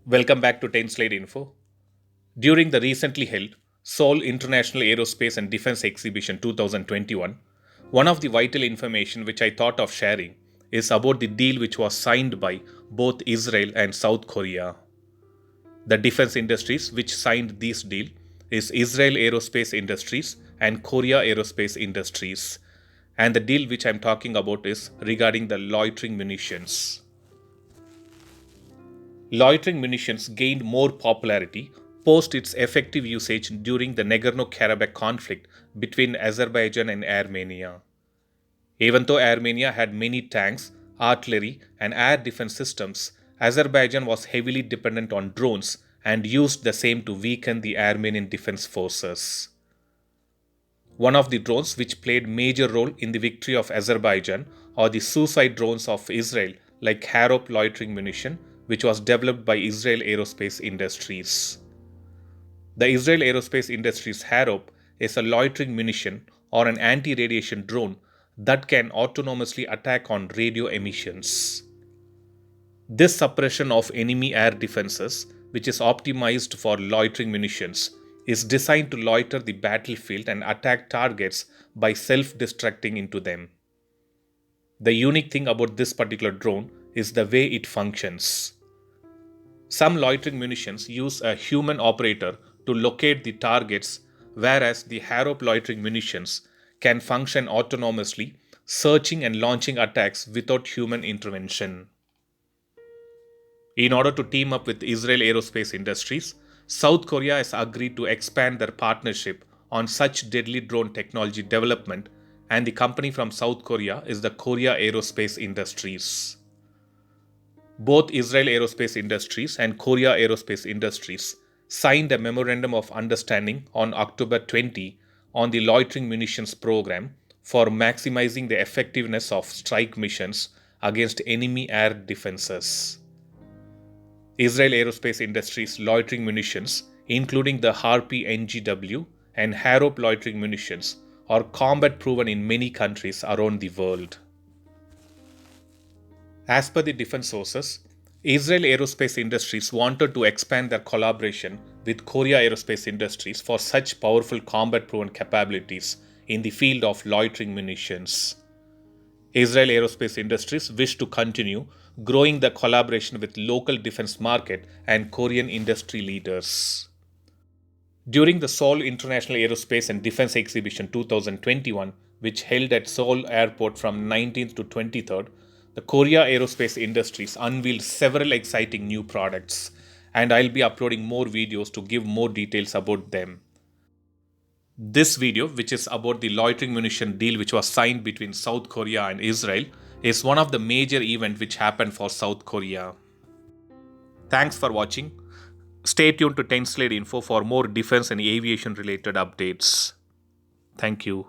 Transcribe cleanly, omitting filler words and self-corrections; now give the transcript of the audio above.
Welcome back to 10 Slide Info. During the recently held Seoul International Aerospace and Defense Exhibition 2021, one of the vital information which I thought of sharing is about the deal which was signed by both Israel and South Korea. The defense industries which signed this deal is Israel Aerospace Industries and Korea Aerospace Industries. And the deal which I'm talking about is regarding the loitering munitions. Loitering munitions gained more popularity post its effective usage during the Nagorno-Karabakh conflict between Azerbaijan and Armenia. Even though Armenia had many tanks, artillery, and air defense systems, Azerbaijan was heavily dependent on drones and used the same to weaken the Armenian defense forces. One of the drones which played major role in the victory of Azerbaijan are the suicide drones of Israel like Harop loitering munition, which was developed by Israel Aerospace Industries. The Israel Aerospace Industries Harop is a loitering munition or an anti-radiation drone that can autonomously attack on radio emissions. This suppression of enemy air defenses, which is optimized for loitering munitions, is designed to loiter the battlefield and attack targets by self-destructing into them. The unique thing about this particular drone is the way it functions. Some loitering munitions use a human operator to locate the targets, whereas the Harop loitering munitions can function autonomously, searching and launching attacks without human intervention. In order to team up with Israel Aerospace Industries, South Korea has agreed to expand their partnership on such deadly drone technology development, and the company from South Korea is the Korea Aerospace Industries. Both Israel Aerospace Industries and Korea Aerospace Industries signed a memorandum of understanding on October 20 on the loitering munitions program for maximizing the effectiveness of strike missions against enemy air defenses. Israel Aerospace Industries loitering munitions, including the Harpy NGW and Harop loitering munitions, are combat proven in many countries around the world. As per the defense sources, Israel Aerospace Industries wanted to expand their collaboration with Korea Aerospace Industries for such powerful combat proven capabilities in the field of loitering munitions. Israel Aerospace Industries wish to continue growing the collaboration with local defense market and Korean industry leaders. During the Seoul International Aerospace and Defense Exhibition 2021, which held at Seoul Airport from 19th to 23rd, the Korea Aerospace Industries unveiled several exciting new products, and I'll be uploading more videos to give more details about them. This video, which is about the loitering munition deal which was signed between South Korea and Israel, is one of the major events which happened for South Korea. Thanks for watching. Stay tuned to 10 Slide Info for more defense and aviation related updates. Thank you.